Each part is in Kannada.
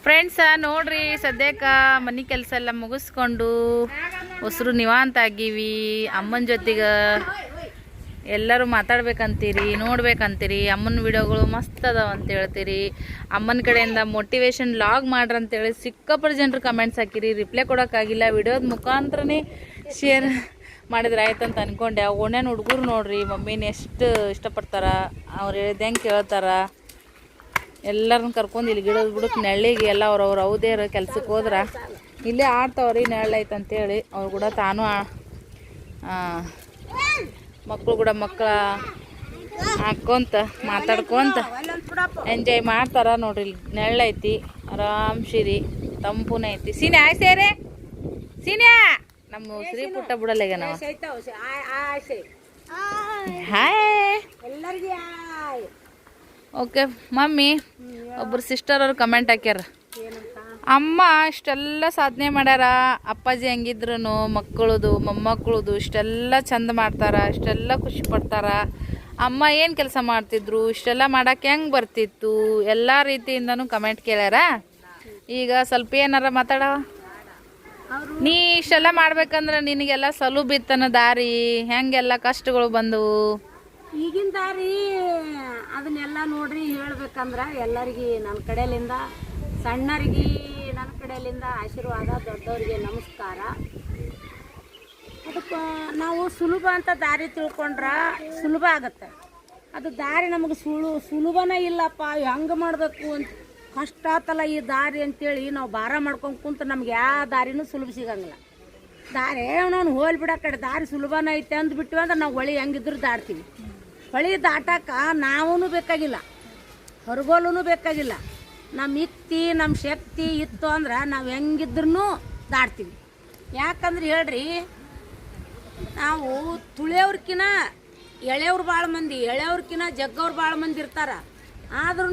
ಫ್ರೆಂಡ್ಸ ನೋಡ್ರಿ, ಸದ್ಯಕ್ಕೆ ಮನೆ ಕೆಲಸ ಎಲ್ಲ ಮುಗಿಸ್ಕೊಂಡು ಹೊಸರು ನಿವಾಂತ ಆಗೀವಿ. ಅಮ್ಮನ ಜೊತೆಗೆ ಎಲ್ಲರೂ ಮಾತಾಡ್ಬೇಕಂತೀರಿ, ನೋಡ್ಬೇಕಂತೀರಿ. ಅಮ್ಮನ ವಿಡಿಯೋಗಳು ಮಸ್ತ್ ಅದಾವ ಅಂತ ಹೇಳ್ತೀರಿ. ಅಮ್ಮನ ಕಡೆಯಿಂದ ಮೋಟಿವೇಶನ್ ಲಾಗ್ ಮಾಡ್ರಿ ಅಂತೇಳಿ ಸಿಕ್ಕಾಪಟ್ಟೆ ಜನರು ಕಮೆಂಟ್ಸ್ ಹಾಕಿರಿ. ರಿಪ್ಲೈ ಕೊಡೋಕ್ಕಾಗಿಲ್ಲ. ವಿಡಿಯೋದ ಮುಖಾಂತರನೇ ಶೇರ್ ಮಾಡಿದ್ರೆ ಆಯ್ತು ಅಂತ ಅನ್ಕೊಂಡೆ. ಓಣ್ಯಾನ ಹುಡುಗರು ನೋಡ್ರಿ ಮಮ್ಮಿನ ಎಷ್ಟು ಇಷ್ಟಪಡ್ತಾರ, ಅವ್ರು ಹೇಳಿದಂಗೆ ಕೇಳ್ತಾರ. ಎಲ್ಲರನ್ನ ಕರ್ಕೊಂಡು ಇಲ್ಲಿ ಗಿಡಕ್ಕೆ ನೆಳ್ಳಿಗೆ ಎಲ್ಲ ಅವ್ರವ್ರು ಹೌದೇರು ಕೆಲ್ಸಕ್ಕೆ ಹೋದ್ರೆ ಇಲ್ಲೇ ಆಡ್ತಾವ್ರಿ. ನೆರಳೈತೆ ಅಂತೇಳಿ ಅವ್ರು ಕೂಡ ತಾನು ಮಕ್ಕಳು ಕೂಡ ಮಕ್ಕಳ ಹಾಕ್ಕೊಂತ ಮಾತಾಡ್ಕೊಂತ ಎಂಜಾಯ್ ಮಾಡ್ತಾರ ನೋಡ್ರಿ. ಇಲ್ಲಿ ನೆರಳೈತಿ, ಆರಾಮ್ ಶಿರಿ ತಂಪುನ ಐತಿ. ಸೀನ್ಯಾ ಆಯ್ ಸೇರೆ ಸೀನ್ಯಾ ನಮ್ಮ ಶ್ರೀ ಪುಟ್ಟ ಬಿಡಲ್ಲ ನಾವು. Hi okay mummy. ಒಬ್ರು ಸಿಸ್ಟರ್ ಅವ್ರು ಕಮೆಂಟ್ ಹಾಕ್ಯಾರ, ಅಮ್ಮ ಇಷ್ಟೆಲ್ಲ ಸಾಧನೆ ಮಾಡ್ಯಾರ, ಅಪ್ಪಾಜಿ ಹೆಂಗಿದ್ರು ಮಕ್ಕಳದು ಮೊಮ್ಮಕ್ಕಳದು ಇಷ್ಟೆಲ್ಲ ಚಂದ ಮಾಡ್ತಾರ, ಇಷ್ಟೆಲ್ಲ ಖುಷಿ ಪಡ್ತಾರ. ಅಮ್ಮ ಏನು ಕೆಲಸ ಮಾಡ್ತಿದ್ರು, ಇಷ್ಟೆಲ್ಲ ಮಾಡಕ್ಕೆ ಹೆಂಗೆ ಬರ್ತಿತ್ತು, ಎಲ್ಲ ರೀತಿಯಿಂದನೂ ಕಮೆಂಟ್ ಕೇಳ್ಯಾರ. ಈಗ ಸ್ವಲ್ಪ ಏನಾರ ಮಾತಾಡವ. ನೀ ಇಷ್ಟೆಲ್ಲ ಮಾಡ್ಬೇಕಂದ್ರೆ ನಿನಗೆಲ್ಲ ಸಲುಬಿತ್ತನ ದಾರಿ, ಹೆಂಗೆಲ್ಲ ಕಷ್ಟಗಳು ಬಂದವು ಈಗಿನ ದಾರಿ ಅದನ್ನೆಲ್ಲ ನೋಡ್ರಿ. ಹೇಳ್ಬೇಕಂದ್ರೆ ಎಲ್ಲರಿಗೆ ನನ್ನ ಕಡೆಯಿಂದ, ಸಣ್ಣರಿಗೆ ನನ್ನ ಕಡೆಯಿಂದ ಆಶೀರ್ವಾದ, ದೊಡ್ಡವರಿಗೆ ನಮಸ್ಕಾರ. ಅದಕ್ಕೆ ನಾವು ಸುಲಭ ಅಂತ ದಾರಿ ತಿಳ್ಕೊಂಡ್ರೆ ಸುಲಭ ಆಗತ್ತೆ. ಅದು ದಾರಿ ನಮಗೆ ಸುಲಭನೇ ಇಲ್ಲಪ್ಪ, ಹೆಂಗೆ ಮಾಡಬೇಕು ಅಂತ ಕಷ್ಟ ಆತಲ್ಲ ಈ ದಾರಿ ಅಂತೇಳಿ ನಾವು ಭಾರ ಮಾಡ್ಕೊಂಡು ಕುಂತ ನಮ್ಗೆ ಯಾವ ದಾರಿನೂ ಸುಲಭ ಸಿಗಂಗಿಲ್ಲ. ದಾರಿ ನಾನು ಹೋಲ್ ಬಿಡ ಕಡೆ ದಾರಿ ಸುಲಭನೇ ಐತೆ ಅಂದ್ಬಿಟ್ಟಿವಿ ಅಂದ್ರೆ ನಾವು ಹೊಳಿ ಹೆಂಗಿದ್ರು ದಾಟ್ತೀವಿ. ಹೊಳಿ ದಾಟಕ್ಕೆ ನಾವೂ ಬೇಕಾಗಿಲ್ಲ, ಹೊರಗೋಲೂ ಬೇಕಾಗಿಲ್ಲ. ನಮ್ಮ ಯುಕ್ತಿ ನಮ್ಮ ಶಕ್ತಿ ಇತ್ತು ಅಂದ್ರೆ ನಾವು ಹೆಂಗಿದ್ರೂ ದಾಟ್ತೀವಿ. ಯಾಕಂದ್ರೆ ಹೇಳ್ರಿ, ನಾವು ತುಳಿಯೋರ್ಕಿನ ಎಳೆಯವ್ರು ಭಾಳ ಮಂದಿ, ಎಳೆಯವ್ರಕಿನ ಜಗ್ಗವ್ರು ಭಾಳ ಮಂದಿ ಇರ್ತಾರೆ. ಆದ್ರೂ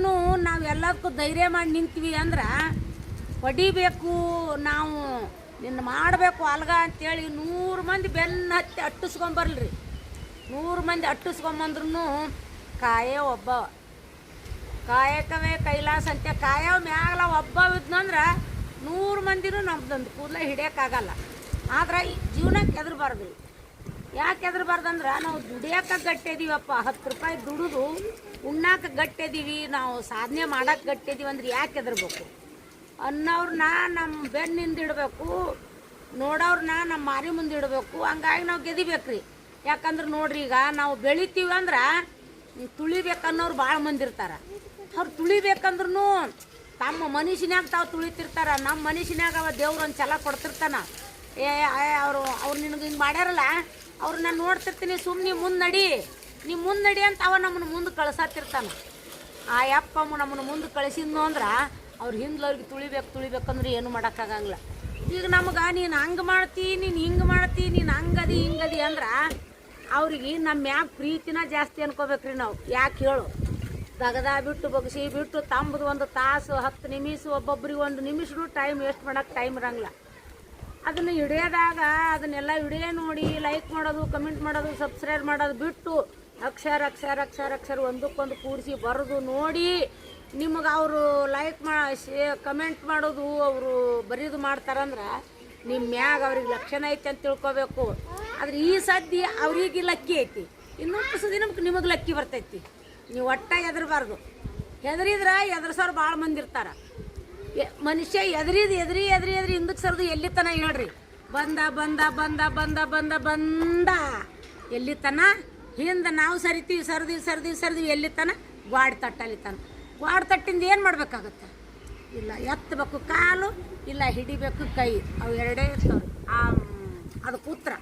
ನಾವು ಎಲ್ಲದಕ್ಕೂ ಧೈರ್ಯ ಮಾಡಿ ನಿಂತೀವಿ ಅಂದ್ರೆ ಹೊಡಿಬೇಕು, ನಾವು ನಿನ್ನ ಮಾಡಬೇಕು ಅಲ್ಗ ಅಂತೇಳಿ 100 ಮಂದಿ ಬೆನ್ನ ಹತ್ತಿ ಅಟ್ಟಿಸ್ಕೊಂಬರ್ಲ್ರಿ. 100 ಮಂದಿ ಅಟ್ಟಿಸ್ಕೊಂಬಂದ್ರೂ ಕಾಯೋ ಒಬ್ಬ, ಕಾಯಕವೇ ಕೈಲಾಸ ಅಂತೆ. ಕಾಯೋ ಮ್ಯಾಗಲ ಒಬ್ಬ ಇದ್ನಂದ್ರೆ 100 ಮಂದಿನೂ ನಮ್ದೊಂದು ಕೂದಲ ಹಿಡಿಯೋಕ್ಕಾಗಲ್ಲ. ಆದ್ರೆ ಜೀವನಕ್ಕೆ ಹೆದರ್ಬಾರ್ದು. ಯಾಕೆ ಹೆದರ್ಬಾರ್ದಂದ್ರೆ ನಾವು ದುಡಿಯೋಕೆ ಗಟ್ಟಿದೀವಪ್ಪ. 10 ರೂಪಾಯಿ ದುಡಿದು ಉಣ್ಣಾಕೆ ಗಟ್ಟಿದೀವಿ, ನಾವು ಸಾಧನೆ ಮಾಡೋಕೆ ಗಟ್ಟಿದೀವಿ ಅಂದ್ರೆ ಯಾಕೆ ಹೆದರ್ಬೇಕು? ಅನ್ನೋರ್ನ ನಮ್ಮ ಬೆನ್ನಿಂದ ಇಡಬೇಕು, ನೋಡೋರ್ನ ನಮ್ಮ ಮಾರಿ ಮುಂದೆ ಇಡಬೇಕು. ಹಂಗಾಗಿ ನಾವು ಗೆದಿಬೇಕ್ರಿ. ಯಾಕಂದ್ರೆ ನೋಡ್ರಿ, ಈಗ ನಾವು ಬೆಳಿತೀವಿ ಅಂದ್ರೆ ತುಳಿಬೇಕನ್ನೋರು ಭಾಳ ಮಂದಿ ಇರ್ತಾರೆ. ಅವ್ರು ತುಳಿಬೇಕಂದ್ರೂ ತಮ್ಮ ಮನುಷ್ಯನ್ಯಾಗ ತಾವು ತುಳಿತಿರ್ತಾರೆ. ನಮ್ಮ ಮನುಷ್ಯನ್ಯಾಗ ಅವ ದೇವ್ರು ಒಂದು ಛಲ ಕೊಡ್ತಿರ್ತಾನ. ಅವ್ರು ನಿನಗೆ ಹಿಂಗೆ ಮಾಡ್ಯಾರಲ್ಲ, ಅವ್ರು ನಾನು ನೋಡ್ತಿರ್ತೀನಿ, ಸುಮ್ಮನೆ ಮುಂದೆ ನಡಿ, ನೀ ಮುಂದೆ ನಡಿ ಅಂತ ಅವ ನಮ್ಮನ್ನು ಮುಂದೆ ಕಳ್ಸತ್ತಿರ್ತಾನೆ. ಆ ಯಪ್ಪ ನಮ್ಮನ್ನು ಮುಂದೆ ಕಳಿಸಿದ್ನು ಅಂದ್ರೆ ಅವ್ರು ಹಿಂದ್ಲವ್ರಿಗೆ ತುಳಿಬೇಕಂದ್ರೆ ಏನು ಮಾಡೋಕ್ಕಾಗಂಗಿಲ್ಲ. ಈಗ ನಮ್ಗೆ ನೀನು ಹಂಗೆ ಮಾಡ್ತಿ, ನೀನು ಹಿಂಗೆ ಮಾಡ್ತಿ, ನೀನು ಹಂಗದಿ ಹಿಂಗದಿ ಅಂದ್ರೆ ಅವ್ರಿಗೆ ನಮ್ಮ ಮ್ಯಾಗ ಪ್ರೀತಿನ ಜಾಸ್ತಿ ಅನ್ಕೋಬೇಕ್ರಿ ನಾವು. ಯಾಕೆ ಹೇಳು? ದಗದ ಬಿಟ್ಟು ಬಗ್ಸಿ ಬಿಟ್ಟು ತಂಬದು 1 ತಾಸು 10 ನಿಮಿಷ, ಒಬ್ಬೊಬ್ರಿಗೆ 1 ನಿಮಿಷನೂ ಟೈಮ್ ವೇಸ್ಟ್ ಮಾಡೋಕ್ಕೆ ಟೈಮ್ ಇರೋಂಗಿಲ್ಲ. ಅದನ್ನು ಹಿಡಿಯೋದಾಗ ಅದನ್ನೆಲ್ಲ ವಿಡಿಯೋ ನೋಡಿ ಲೈಕ್ ಮಾಡೋದು, ಕಮೆಂಟ್ ಮಾಡೋದು, ಸಬ್ಸ್ಕ್ರೈಬ್ ಮಾಡೋದು ಬಿಟ್ಟು ಅಕ್ಷರ ಅಕ್ಷರ ಅಕ್ಷರ ಅಕ್ಷರ ಒಂದಕ್ಕೊಂದು ಕೂಡಿಸಿ ಬರೋದು ನೋಡಿ ನಿಮಗೆ ಅವರು ಲೈಕ್ ಕಮೆಂಟ್ ಮಾಡೋದು ಅವರು ಬರೀದು ಮಾಡ್ತಾರಂದ್ರೆ ನಿಮ್ಮ ಮ್ಯಾಗ ಅವ್ರಿಗೆ ಲಕ್ಷಣ ಐತೆ ಅಂತ ತಿಳ್ಕೊಬೇಕು. ಆದ್ರೆ ಈ ಸದ್ಯ ಅವ್ರಿಗೆ ಲಕ್ಕಿ ಐತಿ, ಇನ್ನೊಂದು ಸದಿ ನಿಮಗೆ ಲಕ್ಕಿ ಬರ್ತೈತಿ. ನೀವು ಒಟ್ಟ ಹೆದರ್ಬಾರ್ದು. ಹೆದರಿದ್ರೆ ಎದುರ್ಸೋರು ಭಾಳ ಮಂದಿ ಇರ್ತಾರೆ. ಮನುಷ್ಯ ಎದ್ರಿ ಹಿಂದಕ್ಕೆ ಸರ್ದು ಎಲ್ಲಿ ತನ ಹೇಳ್ರಿ? ಬಂದ ಬಂದ ಬಂದ ಬಂದ ಬಂದ ಬಂದ ಎಲ್ಲಿ ತನ ಹಿಂದೆ ನಾವು ಸರ್ದೀವಿ ಎಲ್ಲಿ ತನ ಗ್ವಾಡ್ ತಟ್ಟಲ್ಲಿ ತನ. ಗ್ವಾಡ್ ತಟ್ಟಿಂದ ಏನು ಮಾಡ್ಬೇಕಾಗತ್ತೆ? ಇಲ್ಲ ಎತ್ತಬೇಕು ಕಾಲು, ಇಲ್ಲ ಹಿಡಿಬೇಕು ಕೈ, ಅವು ಎರಡೇ ಇರ್ತಾವೆ. ಅದು ಕೂತ್ರ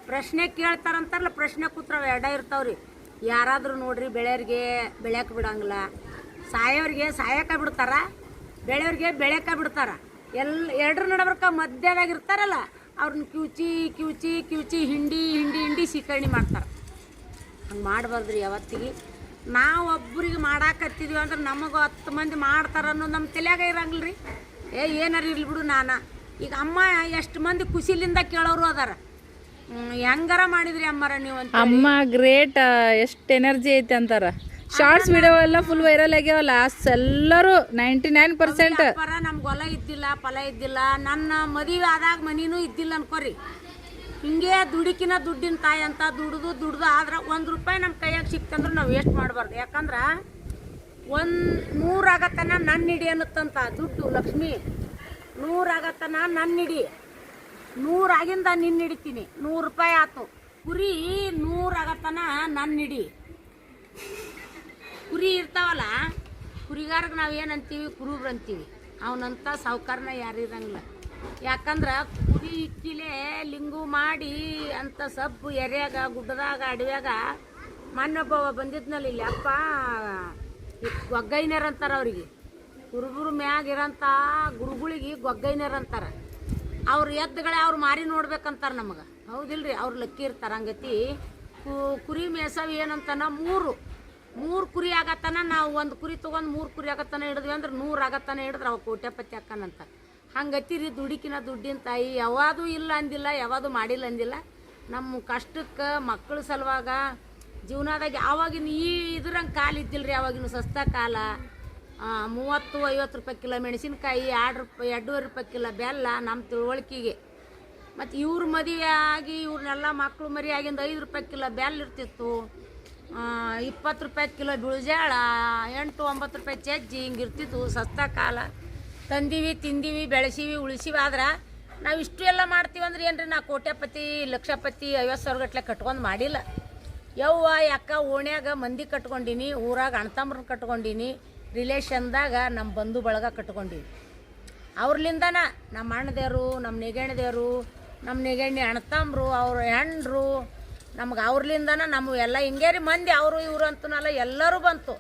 ಪ್ರಶ್ನೆ ಕೇಳ್ತಾರಂತಾರಲ್ಲ, ಪ್ರಶ್ನೆ ಕೂತ್ರ ಅವು ಎರಡೇ ಇರ್ತಾವ್ರಿ. ಯಾರಾದರೂ ನೋಡ್ರಿ ಬೆಳೆಯವ್ರಿಗೆ ಬೆಳೆಯಕ್ಕೆ ಬಿಡಂಗಿಲ್ಲ, ಸಾಯೋರಿಗೆ ಸಾಯಕ್ಕೆ ಬಿಡ್ತಾರ, ಬೆಳೆಯವ್ರಿಗೆ ಬೆಳೆಯಕ್ಕೆ ಬಿಡ್ತಾರ. ಎರಡರ ನಡಬರ್ಕ ಮಧ್ಯದಾಗ ಇರ್ತಾರಲ್ಲ, ಅವ್ರನ್ನ ಕಿವುಚಿ ಹಿಂಡಿ ಸೀಕರಣೆ ಮಾಡ್ತಾರೆ. ಹಂಗೆ ಮಾಡಬಾರ್ದ್ರಿ ಯಾವತ್ತಿಗೆ. ನಾವು ಒಬ್ಬರಿಗೆ ಮಾಡಾಕತ್ತಿದ್ವಿ ಅಂದ್ರೆ ನಮಗೆ 10 ಮಂದಿ ಮಾಡ್ತಾರ ಅನ್ನೋದು ನಮ್ಮ ತಲೆಯಾಗ ಇರಂಗಿಲ್ಲ ರೀ. ಏನಾರು ಇರ್ಲಿ ಬಿಡು. ಈಗ ಅಮ್ಮ ಎಷ್ಟು ಮಂದಿ ಖುಷಿಲಿಂದ ಕೇಳೋರು ಅದಾರ, ಹೆಂಗಾರ ಮಾಡಿದ್ರಿ ಅಮ್ಮಾರ ನೀವು ಅಂತ. ಅಮ್ಮ ಗ್ರೇಟ್, ಎಷ್ಟು ಎನರ್ಜಿ ಐತೆ ಅಂತಾರ. ಶಾರ್ಟ್ಸ್ ವಿಡಿಯೋ ಎಲ್ಲ ಫುಲ್ ವೈರಲ್ ಆಗ್ಯಾವಲ್ಲ ಎಲ್ಲರೂ 99% ಪರ ನಮ್ಗೆ ಹೊಲ ಇದ್ದಿಲ್ಲ ಫಲ ಇದ್ದಿಲ್ಲ, ನನ್ನ ಮದುವೆ ಆದಾಗ ಮನಿನೂ ಇದ್ದಿಲ್ಲ ಅನ್ಕೋರಿ. ಹಿಂಗೆ ದುಡಿಕಿನ ದುಡ್ಡಿನ ತಾಯಿ ಅಂತ ದುಡ್ದು ಆದ್ರೆ 1 ರೂಪಾಯಿ ನಮ್ಮ ಕೈಯಾಗ ಸಿಕ್ತಂದ್ರೆ ನಾವು ವೇಸ್ಟ್ ಮಾಡಬಾರ್ದು. ಯಾಕಂದ್ರೆ 100 ಆಗತ್ತನ ನನ್ನ ಹಿಡಿ ಅನ್ನತ್ತಂತ ದುಡ್ಡು ಲಕ್ಷ್ಮಿ. 100 ಆಗತ್ತನ ನನ್ನ ಹಿಡಿ, 100 ಆಗಿಂದ ನಿನ್ನ ಹಿಡಿತೀನಿ. 100 ರೂಪಾಯಿ ಆಯ್ತು. ಕುರಿ 100 ಆಗತ್ತನ ನನ್ನ ಹಿಡಿ. ಕುರಿ ಇರ್ತಾವಲ್ಲ, ಕುರಿಗಾರಿಗೆ ನಾವು ಏನಂತೀವಿ, ಕುರುಬ್ರು ಅಂತೀವಿ. ಅವನಂತ ಸಾವುಕಾರನ ಯಾರು ಇರಂಗಿಲ್ಲ. ಯಾಕಂದ್ರೆ ಕುರಿ ಇಕ್ಕಿಲೆ ಲಿಂಗು ಮಾಡಿ ಅಂತ ಸಬ್ಬು ಎರೆಯಾಗ ಗುಡ್ಡದಾಗ ಅಡವ್ಯಾಗ ಮೊನ್ನೊಬ್ಬ ಬಂದಿದ್ನಲ್ಲಿ ಇಲ್ಲಿ ಅಪ್ಪ ಗೊಗ್ಗೈನರ್ ಅಂತಾರ ಅವ್ರಿಗೆ. ಕುರುಬರು ಮ್ಯಾಗ ಇರೋಂಥ ಗುರುಗಳಿಗೆ ಗೊಗ್ಗೈನರ್ ಅಂತಾರೆ. ಅವ್ರ ಎದ್ದುಗಳೇ ಅವ್ರು ಮಾರಿ ನೋಡ್ಬೇಕಂತಾರೆ ನಮಗೆ. ಹೌದಿಲ್ರಿ, ಅವ್ರು ಲಕ್ಕಿ ಇರ್ತಾರೆ. ಹಂಗತಿ ಕುರಿ ಮೇಸವ್ ಏನಂತಾನ 3 ಕುರಿ ಆಗತ್ತನ ನಾವು 1 ಕುರಿ ತೊಗೊಂಡು 3 ಕುರಿ ಆಗತ್ತನ ಹಿಡಿದ್ವಿ ಅಂದ್ರೆ 100 ಆಗತ್ತನ ಹಿಡಿದ್ರೆ ಅವು ಕೋಟ್ಯಾಪತಿ ಅಕ್ಕನಂತ. ಹಂಗತಿರಿ ದುಡಿಕಿನ ದುಡ್ಡಿನ ತಾಯಿ. ಯಾವುದು ಇಲ್ಲ ಅಂದಿಲ್ಲ, ಯಾವುದು ಮಾಡಿಲ್ಲ ಅಂದಿಲ್ಲ. ನಮ್ಮ ಕಷ್ಟಕ್ಕೆ ಮಕ್ಕಳ ಸಲುವಾಗ ಜೀವನದಾಗ ಆವಾಗಿನ ಈ ಇದ್ರಂಗೆ ಕಾಲ ಇದ್ದಿಲ್ಲ ರೀ. ಆವಾಗಿನ ಸಸ್ತ ಕಾಲ. 30-50 ರೂಪಾಯಿ ಕಿಲೋ ಮೆಣಸಿನ್ಕಾಯಿ, 2 ರೂಪಾಯಿ ಕಿಲೋ ಬೆಲ್ಲ ನಮ್ಮ ತಿಳುವಳಿಕೆಗೆ. ಮತ್ತು ಇವ್ರ ಮದುವೆ ಆಗಿ ಇವ್ರನ್ನೆಲ್ಲ ಮಕ್ಕಳು ಮರಿ ಆಗಿಂದ 5 ರೂಪಾಯಿ ಕಿಲೋ ಬೆಲ್ಲ ಇರ್ತಿತ್ತು, 20 ರೂಪಾಯಿ ಕಿಲೋ ಬಿಳುಜಾಳ, 8-9 ರೂಪಾಯಿ ಚಜ್ಜಿ ಹಿಂಗಿರ್ತಿತ್ತು. ಸಸ್ತ ಕಾಲ. ತಂದೀವಿ, ತಿಂದೀವಿ, ಬೆಳೆಸೀವಿ, ಉಳಿಸೀವಿ. ಆದ್ರೆ ನಾವು ಇಷ್ಟು ಎಲ್ಲ ಮಾಡ್ತೀವಿ ಅಂದ್ರೆ ಏನ್ರಿ, ನಾ ಕೋಟ್ಯಾಪತಿ ಲಕ್ಷಪತಿ 50,000 ಗಟ್ಲೆ ಕಟ್ಕೊಂಡು ಮಾಡಿಲ್ಲ. ಯವ್ವ ಯಾಕ ಓಣ್ಯಾಗ ಮಂದಿ ಕಟ್ಕೊಂಡೀನಿ, ಊರಾಗ ಅಣ್ತಂಬ್ರನ್ನ ಕಟ್ಕೊಂಡೀನಿ, ರಿಲೇಷನ್ದಾಗ ನಮ್ಮ ಬಂಧು ಬಳಗ ಕಟ್ಕೊಂಡೀವಿ. ಅವ್ರಲಿಂದನ ನಮ್ಮ ಅಣ್ಣದೇವರು, ನಮ್ಮ ನೆಗಣ್ದೇವರು, ನಮ್ಮ ನೆಗಣ್ಣಿ ಅಣ್ತಂಬ್ರು, ಅವ್ರ ಹೆಂಡ್ರು, ನಮ್ಗೆ ಅವ್ರಲಿಂದನ ನಮ್ಮ ಎಲ್ಲ ಹಿಂಗೆ ರೀ ಮಂದಿ. ಅವರು ಇವರು ಅಂತನಲ್ಲ, ಎಲ್ಲರೂ ಬಂತು.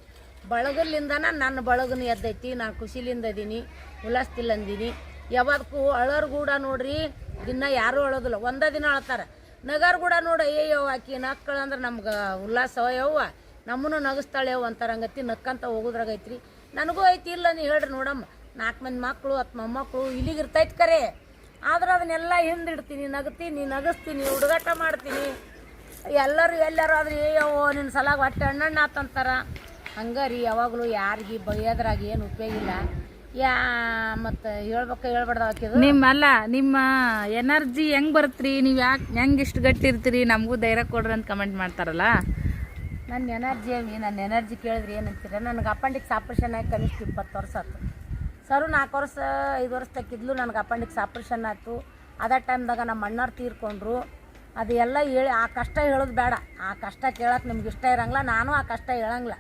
ಬಳಗಲಿಂದನ ನನ್ನ ಬಳಗನ ಎದ್ದೈತಿ. ನಾನು ಖುಷಿಲಿಂದ ಇದೀನಿ, ಉಲ್ಲಾಸತಿಲ್ಲ ಅಂದೀನಿ. ಯಾವದಕ್ಕೂ ಅಳೋರು ಕೂಡ ನೋಡ್ರಿ, ದಿನ ಯಾರೂ ಅಳೋದಿಲ್ಲ, ಒಂದೇ ದಿನ ಅಳ್ತಾರೆ. ನಗರ್ ಕೂಡ ನೋಡಿ, ಅಯ್ಯೋ ಆಕಿ ನಕ್ಕಳು ಅಂದ್ರೆ ನಮ್ಗೆ ಉಲ್ಲಾಸವ ಯವ್ವ, ನಮ್ಮನ್ನು ನಗಿಸ್ತಾಳೆ ಯವ್ವ ಅಂತಾರಂಗತಿ. ನಕ್ಕಂತ ಹೋಗೋದ್ರಾಗೈತ್ರಿ. ನನಗೂ ಐತಿ ಇಲ್ಲ ನೀವು ಹೇಳ್ರಿ ನೋಡಮ್ಮ. 4 ಮಂದಿ ಮಕ್ಕಳು 10 ಮೊಮ್ಮಕ್ಕಳು ಇಲ್ಲಿಗೆ ಇರ್ತೈತೆ ಕರೆ. ಆದ್ರೆ ಅದನ್ನೆಲ್ಲ ಹಿಂದಿಡ್ತೀನಿ, ನಗ್ತೀನಿ, ನಗಿಸ್ತೀನಿ, ಹುಡುಗಾಟ ಮಾಡ್ತೀನಿ. ಎಲ್ಲರೂ ಆದ್ರೆ ಅಯ್ಯೋ ನಿನ್ನ ಸಲಾಗ ಹೊಟ್ಟೆ ಹಣ್ಣಣ್ಣ ಆತಂತಾರ. ಹಂಗಾರಿ ಯಾವಾಗಲೂ ಯಾರಿಗೆ ಬೈಯೋದ್ರಾಗ ಏನು ಉಪಯೋಗ ಇಲ್ಲ. ಮತ್ತು ಹೇಳ್ಬಾರ್ದು ಹಾಕಿದ್ರು. ನಿಮ್ಮ ಎನರ್ಜಿ ಹೆಂಗೆ ಬರುತ್ತ್ರಿ? ನೀವು ಹೆಂಗೆ ಇಷ್ಟು ಗಟ್ಟಿ ಇರ್ತೀರಿ? ನಮಗೂ ಧೈರ್ಯ ಕೊಡ್ರಿ ಅಂತ ಕಮೆಂಟ್ ಮಾಡ್ತಾರಲ್ಲ. ನನ್ನ ಎನರ್ಜಿ ಕೇಳಿದ್ರಿ ಏನಂತೀರ? ನನಗೆ ಅಪೆಂಡಿಕ್ಸ್ ಆಪ್ರೇಷನ್ ಆಗಿ ಕನಿಷ್ಠ 20 ವರ್ಷ ಆಯ್ತು. ಸರು 4 ವರ್ಷ 5 ವರ್ಷ ತಕ್ಕಿದ್ಲು. ನನಗೆ ಅಪೆಂಡಿಕ್ಸ್ ಆಪ್ರೇಷನ್ ಆಯಿತು. ಅದೇ ಟೈಮ್ದಾಗ ನಮ್ಮ ಅಣ್ಣವ್ರು ತೀರ್ಕೊಂಡ್ರು. ಅದು ಎಲ್ಲ ಹೇಳಿ ಆ ಕಷ್ಟ ಹೇಳೋದು ಬೇಡ. ಆ ಕಷ್ಟ ಕೇಳೋಕೆ ನಿಮ್ಗೆ ಇಷ್ಟ ಇರೋಂಗಿಲ್ಲ, ನಾನು ಆ ಕಷ್ಟ ಹೇಳಂಗಿಲ್ಲ.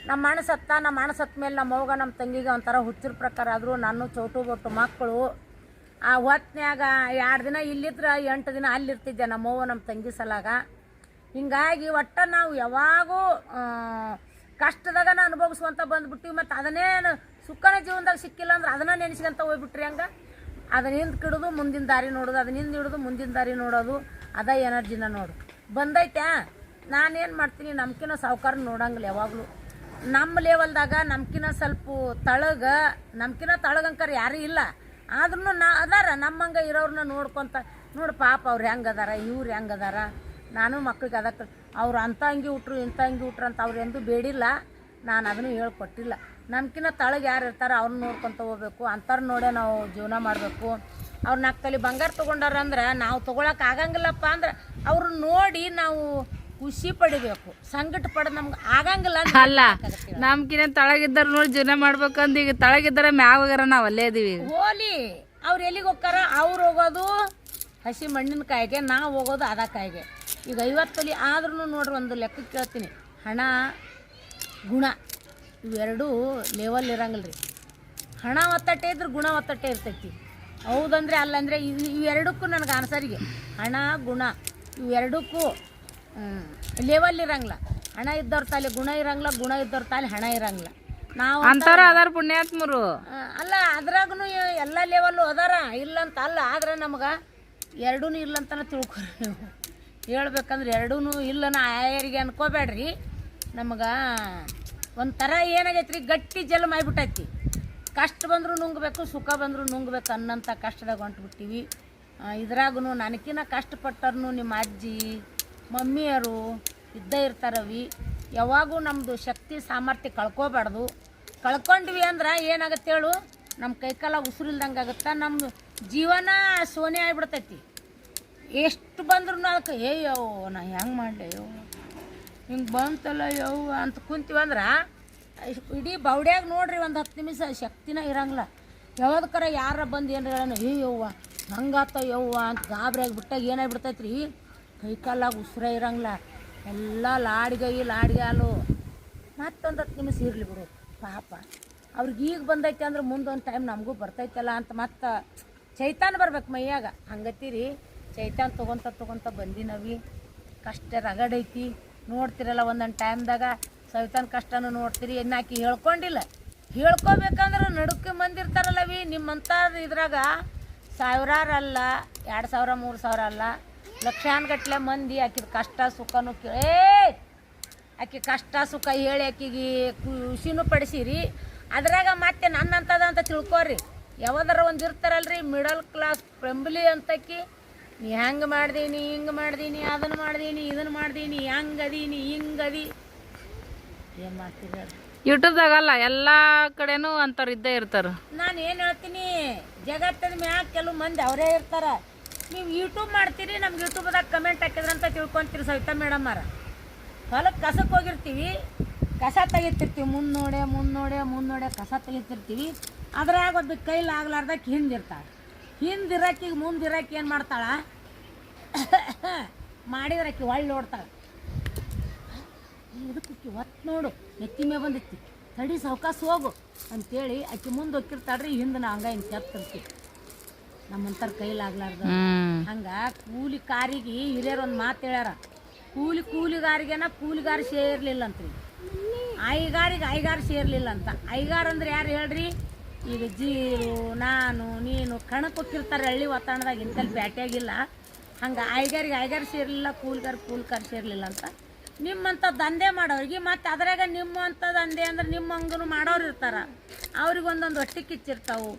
ನಮ್ಮ ಅಣ್ಣ ಸತ್ತ ಮೇಲೆ ನಮ್ಮ ಅವ್ಗ ನಮ್ಮ ತಂಗಿಗೆ ಒಂಥರ ಹುಚ್ಚಿರ ಪ್ರಕಾರ ಆದರೂ ನಾನು ಚೌಟು ಬೊಟ್ಟು ಮಕ್ಕಳು. ಆ ಹೊತ್ನ್ಯಾಗ 2 ದಿನ ಇಲ್ಲಿದ್ರೆ 8 ದಿನ ಅಲ್ಲಿರ್ತಿದ್ದೆ ನಮ್ಮವ್ವ ನಮ್ಮ ತಂಗಿ ಸಲಾಗ. ಹಿಂಗಾಗಿ ಒಟ್ಟು ನಾವು ಯಾವಾಗೂ ಕಷ್ಟದಾಗ ಅನುಭವಿಸುವಂತ ಬಂದ್ಬಿಟ್ಟಿವಿ. ಮತ್ತು ಅದನ್ನೇ ಸುಖನ ಜೀವನದಾಗ ಸಿಕ್ಕಿಲ್ಲ ಅಂದ್ರೆ ಅದನ್ನ ನೆನೆಸ್ಕೊಂತ ಹೋಗ್ಬಿಟ್ರಿ. ಹಂಗೆ ಅದನ್ನ ಹಿಂದೆ ಕಿಡೋದು ಮುಂದಿನ ದಾರಿ ನೋಡೋದು, ಅದನ್ನ ಹಿಂದೆ ಹಿಡಿದು ಮುಂದಿನ ದಾರಿ ನೋಡೋದು, ಅದೇ ಎನರ್ಜಿನ ನೋಡು ಬಂದೈತೆ. ನಾನೇನು ಮಾಡ್ತೀನಿ, ನಮ್ಕಿನ ಸಾವುಕಾರ ನೋಡಂಗಿಲ್ಲ ಯಾವಾಗಲೂ. ನಮ್ಮ ಲೆವೆಲ್ದಾಗ ನಮ್ಕಿನ ಸ್ವಲ್ಪ ನಮ್ಕಿನ ತಳಗಂಕರ್ ಯಾರೂ ಇಲ್ಲ. ಆದ್ರೂ ಅದಾರ ನಮ್ಮಂಗೆ ಇರೋರನ್ನ ನೋಡ್ಕೊತ ನೋಡಿ ಪಾಪ ಅವ್ರು ಹೆಂಗೆ ಅದಾರ, ಇವ್ರು ಹೆಂಗೆ ಅದಾರ. ನಾನು ಮಕ್ಳಿಗೆ ಅದಕ್ಕೆ ಅವ್ರು ಅಂಥ ಅಂಗಿ ಉಟ್ರು ಇಂಥ ಅಂಗಿ ಉಟ್ರು ಅಂತ ಅವ್ರು ಎಂದೂ ಬೇಡಿಲ್ಲ. ನಾನು ಅದನ್ನು ಹೇಳ್ಕೊಟ್ಟಿಲ್ಲ. ನಮ್ಕಿನ ತಳಗೆ ಯಾರು ಇರ್ತಾರೆ ಅವ್ರನ್ನ ನೋಡ್ಕೊತ ಹೋಗ್ಬೇಕು. ಅಂಥವ್ರು ನೋಡೇ ನಾವು ಜೀವನ ಮಾಡಬೇಕು. ಅವ್ರು 4 ತೊಲೆ ಬಂಗಾರ ತೊಗೊಂಡಾರ ಅಂದ್ರೆ ನಾವು ತೊಗೊಳಕ್ಕೆ ಆಗಂಗಿಲ್ಲಪ್ಪ ಅಂದ್ರೆ ಅವ್ರನ್ನ ನೋಡಿ ನಾವು ಖುಷಿ ಪಡಿಬೇಕು. ಸಂಕಟ ಪಡೆದು ನಮ್ಗೆ ಆಗಂಗಿಲ್ಲ ಅಲ್ಲ. ನಮ್ಕಿನ ತಳಗಿದ್ದಾರ ನೋಡಿ ಜೀವನ ಮಾಡ್ಬೇಕಂದು. ಈಗ ತಳಗಿದ್ದಾರ ಮ್ಯಾಗ ಹೋಗ್ಯಾರ, ನಾವು ಅಲ್ಲೇ ಇದೀವಿ. ಹೋಲಿ ಅವ್ರು ಎಲ್ಲಿಗೆ ಹೋಗ್ತಾರ? ಅವ್ರು ಹೋಗೋದು ಹಸಿ ಮಣ್ಣಿನ ಕಾಯಿಗೆ, ನಾವು ಹೋಗೋದು ಅದ ಕಾಯಿಗೆ. ಈಗ 50 ತೊಲೆ ಆದ್ರೂ ನೋಡ್ರಿ, ಒಂದು ಲೆಕ್ಕಕ್ಕೆ ಕೇಳ್ತೀನಿ, ಹಣ ಗುಣ ಇವೆರಡೂ ಲೆವೆಲ್ ಇರಂಗಿಲ್ಲ ರೀ. ಹಣ ಒತ್ತಟ್ಟೆ ಇದ್ರೆ ಗುಣ ಒತ್ತಟ್ಟೆ ಇರ್ತೈತಿ. ಹೌದಂದರೆ ಅಲ್ಲಂದರೆ ಇವೆರಡಕ್ಕೂ ನನಗೆ ಆನ್ಸರಿಗೆ ಹಣ ಗುಣ ಇವೆರಡಕ್ಕೂ ಲೆವೆಲ್ ಇರಂಗಿಲ್ಲ. ಹಣ ಇದ್ದವ್ರ ತಾಲಿ ಗುಣ ಇರಂಗಿಲ್ಲ, ಗುಣ ಇದ್ದವ್ರ ತಾಲಿ ಹಣ ಇರಂಗಿಲ್ಲ. ನಾವು ಅಂತಾರ ಅದಾರ ಪುಣ್ಯಾತ್ಮರು. ಅಲ್ಲ, ಅದ್ರಾಗೂ ಎಲ್ಲ ಲೆವೆಲ್ಲು ಅದಾರ, ಇಲ್ಲಂತ ಅಲ್ಲ. ಆದ್ರೆ ನಮ್ಗೆ ಎರಡೂ ಇಲ್ಲಂತನ ತಿಳ್ಕೊರಿ ನೀವು. ಹೇಳ್ಬೇಕಂದ್ರೆ ಎರಡೂ ಇಲ್ಲನ ಆಯರಿಗೆ ಅನ್ಕೋಬೇಡ್ರಿ. ನಮ್ಗೆ ಒಂಥರ ಏನಾಗೈತ್ರಿ, ಗಟ್ಟಿ ಜಲ್ ಮಾಡಿಬಿಟ್ಟೈತಿ. ಕಷ್ಟ ಬಂದರೂ ನುಂಗಬೇಕು, ಸುಖ ಬಂದರೂ ನುಂಗಬೇಕು ಅನ್ನೋಂಥ ಕಷ್ಟದಾಗ ಹೊಂಟ್ಬಿಟ್ಟಿವಿ. ಇದ್ರಾಗೂ ನನಕಿನ್ನ ಕಷ್ಟಪಟ್ಟರ್ನು ನಿಮ್ಮ ಅಜ್ಜಿ ಮಮ್ಮಿಯರು ಇದ್ದೇ ಇರ್ತಾರವಿ. ಯಾವಾಗೂ ನಮ್ಮದು ಶಕ್ತಿ ಸಾಮರ್ಥ್ಯ ಕಳ್ಕೊಬಾರ್ದು. ಕಳ್ಕೊಂಡ್ವಿ ಅಂದ್ರೆ ಏನಾಗುತ್ತೆ ಹೇಳು, ನಮ್ಮ ಕೈಕಾಲ ಉಸಿರಿಲ್ದಂಗೆ ಆಗುತ್ತೆ, ನಮ್ಮ ಜೀವನ ಸೋನೆ ಆಗಿಬಿಡ್ತೈತಿ. ಎಷ್ಟು ಬಂದ್ರು ಅದಕ್ಕೆ ಯವ್ವ ನಾ ಹೆಂಗೆ ಮಾಡಲಿ ಯವ್ವ ಹಿಂಗೆ ಬಂತಲ್ಲ ಯವ್ವ ಅಂತ ಕುಂತೀವಂದ್ರೆ ಇಡೀ ಬೌಡ್ಯಾಗ ನೋಡ್ರಿ ಒಂದು 10 ನಿಮಿಷ ಶಕ್ತಿನ ಇರಂಗಿಲ್ಲ. ಯಾವ್ದಕ್ಕಾರ ಯಾರ ಬಂದು ಏನು ಹೇಳೋಣ ಯವ್ವ ಹಂಗಾತ ಯವ್ವ ಅಂತ ಗಾಬರಿಯಾಗಿ ಬಿಟ್ಟಾಗ ಏನಾಗ್ಬಿಡ್ತೈತೆ ರೀ, ಕೈಕಾಲಾಗ ಉಸಿರೇ ಇರಂಗಿಲ್ಲ, ಎಲ್ಲ ಲಾಡ್ಗಾಲು. ಮತ್ತೊಂದು 10 ನಿಮಿಷ ಇರಲಿ ಬಿಡು ಪಾಪ, ಅವ್ರಿಗೆ ಈಗ ಬಂದೈತೆ ಅಂದ್ರೆ ಮುಂದೊಂದು ಟೈಮ್ ನಮಗೂ ಬರ್ತೈತಲ್ಲ ಅಂತ ಮತ್ತೆ ಚೈತಾನ ಬರ್ಬೇಕು ಮೈಯಾಗ. ಹಂಗತ್ತೀರಿ ಚೈತಾನ ತೊಗೊತ ಬಂದಿನವಿ. ಕಷ್ಟ ರಗಡೈತಿ ನೋಡ್ತಿರಲ್ಲ, ಒಂದೊಂದು ಟೈಮ್ದಾಗ ಸವಿತಾನ ಕಷ್ಟನೂ ನೋಡ್ತೀರಿ. ಇನ್ನಾಕಿ ಹೇಳ್ಕೊಂಡಿಲ್ಲ, ಹೇಳ್ಕೊಬೇಕಂದ್ರೆ ನಡುಕ್ಕೆ ಮಂದಿರ್ತಾರಲ್ಲವಿ ನಿಮ್ಮಂಥ ಇದ್ರಾಗ ಸಾವಿರಾರಲ್ಲ 2000 3000 ಅಲ್ಲ ಲಕ್ಷಾನ್ಗಟ್ಲೆ ಮಂದಿ ಆಕಿದ ಕಷ್ಟ ಸುಖನೂ ಆಕಿ ಕಷ್ಟ ಸುಖ ಹೇಳಿ ಆಕಿಗೆ ಖುಷಿನೂ ಪಡಿಸಿರಿ. ಅದ್ರಾಗ ಮತ್ತೆ ನನ್ನಂಥದ್ದು ಅಂತ ತಿಳ್ಕೊರಿ. ಯಾವ್ದಾರ ಒಂದು ಇರ್ತಾರಲ್ರಿ ಮಿಡಲ್ ಕ್ಲಾಸ್ ಫ್ಯಾಮಿಲಿ ಅಂತಕಿ, ನೀ ಹೆಂಗೆ ಮಾಡ್ದೀನಿ ಹಿಂಗೆ ಮಾಡ್ದೀನಿ ಅದನ್ನು ಮಾಡ್ದೀನಿ ಇದನ್ನು ಮಾಡ್ದೀನಿ ಹಂಗದೀನಿ ಹಿಂಗದಿ ಏನು ಮಾಡ್ತೀರಿ ಅದು ಯೂಟ್ಯೂಬ್ದಾಗಲ್ಲ ಎಲ್ಲ ಕಡೆನೂ ಅಂಥವ್ರು ಇದ್ದೇ ಇರ್ತಾರೆ. ನಾನು ಏನು ಹೇಳ್ತೀನಿ, ಜಗತ್ತಿನ ಮ್ಯಾಗ ಕೆಲವು ಮಂದಿ ಅವರೇ ಇರ್ತಾರೆ. ನೀವು ಯೂಟ್ಯೂಬ್ ಮಾಡ್ತೀರಿ, ನಮ್ಗೆ ಯೂಟ್ಯೂಬ್ದಾಗ ಕಮೆಂಟ್ ಹಾಕಿದ್ರಂತ ತಿಳ್ಕೊತೀರಿ. ಸವಿತಾ ಮೇಡಮ್ ಅವರ ಹೊಲಕ್ಕೆ ಕಸಕ್ಕೆ ಹೋಗಿರ್ತೀವಿ, ಕಸ ತೆಗಿತಿರ್ತೀವಿ, ಮುಂದೆ ಕಸ ತೆಗಿತಿರ್ತೀವಿ. ಅದ್ರಾಗ ಒಂದು ಕೈಲಾಗ್ಲಾರ್ದಕ್ಕೆ ಹಿಂದಿರ್ತಾಳೆ. ಹಿಂದಿರಕ್ಕೀಗ ಮುಂದಿರಕ್ಕೆ ಏನು ಮಾಡ್ತಾಳ, ಮಾಡಿದ್ರಕ್ಕಿ ಹೊಳ್ಳಿ ನೋಡ್ತಾಳೆ. ಇದಕ್ಕೆ ಹೊತ್ತು ನೋಡು ನೆತ್ತಿ ಮೇ ಬಂದಿತ್ತು, ತಡಿ ಸಾವ್ಕಾಸ ಹೋಗು ಅಂತೇಳಿ ಆಕೆ ಮುಂದೆ ಹೋಗಿರ್ತಾಳ್ರಿ. ಹಿಂದೆ ನಾ ಹಂಗೆ ಹಿಂಗೆ ಕೆತ್ತಿರ್ತೀವಿ ನಮ್ಮಂತರ ಕೈಲಾಗ್ಲಾರ್ದ. ಹಂಗೆ ಕೂಲಿ ಕಾರಿಗೆ ಹಿರಿಯರು ಒಂದು ಮಾತು ಹೇಳ್ಯಾರ, ಕೂಲಿಗಾರಿಗೆನ ಕೂಲಿಗಾರ ಸೇರ್ಲಿಲ್ಲ ಅಂತ್ರಿ, ಐಗಾರ ಸೇರ್ಲಿಲ್ಲ ಅಂತ. ಐಗಾರ ಅಂದ್ರೆ ಯಾರು ಹೇಳ್ರಿ, ಈಗ ಜೀರು ನಾನು ನೀನು ಕಣಕ್ಕೆ ಹೋಗಿರ್ತಾರೆ ಹಳ್ಳಿ ವಾತಾವರಣದಾಗ, ಇಂತಲ್ಲಿ ಬ್ಯಾಟ್ಯಾಗಿಲ್ಲ. ಹಂಗೆ ಐಗಾರ ಸೇರ್ಲಿಲ್ಲ, ಕೂಲಿಗಾರ ಸೇರ್ಲಿಲ್ಲ ಅಂತ. ನಿಮ್ಮಂಥ ದಂಧೆ ಮಾಡೋರಿಗೆ ಮತ್ತು ಅದ್ರಾಗ ನಿಮ್ಮಂಥ ದಂಧೆ ಅಂದ್ರೆ ನಿಮ್ಮ ಹಂಗೂ ಮಾಡೋರು ಇರ್ತಾರೆ, ಅವ್ರಿಗೆ ಒಂದೊಂದು ಹೊಟ್ಟೆ ಕಿಚ್ಚಿರ್ತಾವೆ.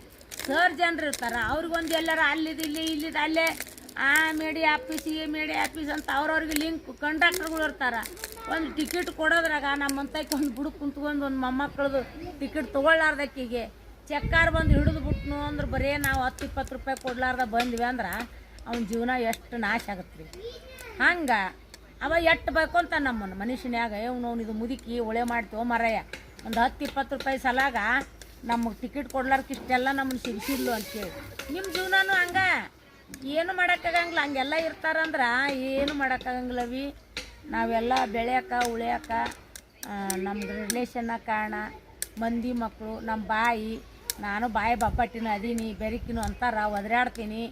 ಸರ್ ಜನರು ಇರ್ತಾರೆ, ಅವ್ರಿಗೊಂದು ಎಲ್ಲಾರ ಇಲ್ಲಿದ್ದು ಅಲ್ಲೇ ಆ ಮೇಡಿ ಆಫೀಸ್ ಈ ಮೇಡಿ ಆಫೀಸ್ ಅಂತ ಅವ್ರವ್ರಿಗೆ ಲಿಂಕ್ ಕಂಡಕ್ಟರ್ಗಳು ಇರ್ತಾರೆ. ಒಂದು ಟಿಕೆಟ್ ಕೊಡೋದ್ರಾಗ ನಮ್ಮಂತಕ್ಕೆ ಒಂದು ಬುಡಕ್ಕೆ ಕುಂತ್ಕೊಂಡು ಒಂದು ಮೊಮ್ಮಕ್ಕಳದು ಟಿಕೆಟ್ ತೊಗೊಳ್ಳಾರ್ದಕ್ಕಿಗೆ ಚೆಕ್ಕಾರ್ ಬಂದು ಹಿಡಿದು ಬಿಟ್ನು ಅಂದ್ರೆ ಬರೀ ನಾವು 10-20 ರೂಪಾಯಿ ಕೊಡ್ಲಾರ್ದ ಬಂದ್ವಿ ಅಂದ್ರೆ ಅವ್ನ ಜೀವನ ಎಷ್ಟು ನಾಶ ಆಗತ್ತೆ ರೀ. ಹಂಗೆ ಅವ ಎಟ್ಟು ಬೇಕು ಅಂತ ನಮ್ಮನ್ನು ಮನುಷ್ಯನ್ಯಾಗ ಅವ್ನು ಇದು ಮುದುಕಿ ಒಳೆ ಮಾಡ್ತೀವೋ ಮರಯ್ಯ, ಒಂದು 10-20 ರೂಪಾಯಿ ಸಲಾಗ ನಮಗೆ ಟಿಕೆಟ್ ಕೊಡ್ಲಾರ್ಕ ಇಷ್ಟೆಲ್ಲ ನಮ್ಮನ್ನು ಸಿಗಿಸಿದ್ಲು ಅಂತೇಳಿ. ನಿಮ್ಮ ಜೀವನನೂ ಹಂಗೆ ಏನು ಮಾಡೋಕ್ಕಾಗಂಗಿಲ್ಲ. ಹಂಗೆಲ್ಲ ಇರ್ತಾರಂದ್ರೆ ಏನು ಮಾಡೋಕ್ಕಾಗಂಗಿಲ್ಲವಿ. ನಾವೆಲ್ಲ ಬೆಳೆಯೋಕೆ ಉಳಿಯೋಕೆ ನಮ್ಮ ರಿಲೇಷನ್ನ ಕಾರಣ ಮಂದಿ ಮಕ್ಕಳು, ನಮ್ಮ ನಾನು ಬಾಯಿ ಬಬ್ಬಟ್ಟಿನೂ ಅದೀನಿ, ಬೆರಿಕಿನೂ ಅಂತಾರ, ಒದರಾಡ್ತೀನಿ.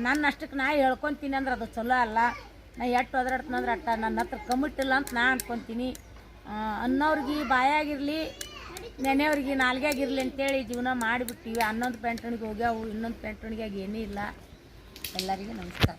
ನನ್ನ ಅಷ್ಟಕ್ಕೆ ನಾ ಹೇಳ್ಕೊತೀನಿ ಅಂದ್ರೆ ಅದು ಚಲೋ ಅಲ್ಲ. ನಾ ಎಟ್ಟು ಒದರಾಡ್ತೀನಂದ್ರೆ ಅಟ್ಟ ನನ್ನ ಹತ್ರ ಕಮ್ಮಿಟ್ಟಿಲ್ಲ ಅಂತ ನಾ ಅನ್ಕೊತೀನಿ. ಅನ್ನೋರ್ಗೆ ಬಾಯಾಗಿರಲಿ ನೆನೆಯವ್ರಿಗೆ ನಾಲ್ಗ್ಯಾಗಿರಲಿ ಅಂತೇಳಿ ಜೀವನ ಮಾಡಿಬಿಟ್ಟಿವಿ. 11 ಪೆಂಟಣಿಗೆ ಹೋಗ್ಯಾವು, ಇನ್ನೊಂದು ಪೆಂಟಣಿಗೆ ಏನೂ ಇಲ್ಲ. ಎಲ್ಲರಿಗೂ ನಮಸ್ಕಾರ.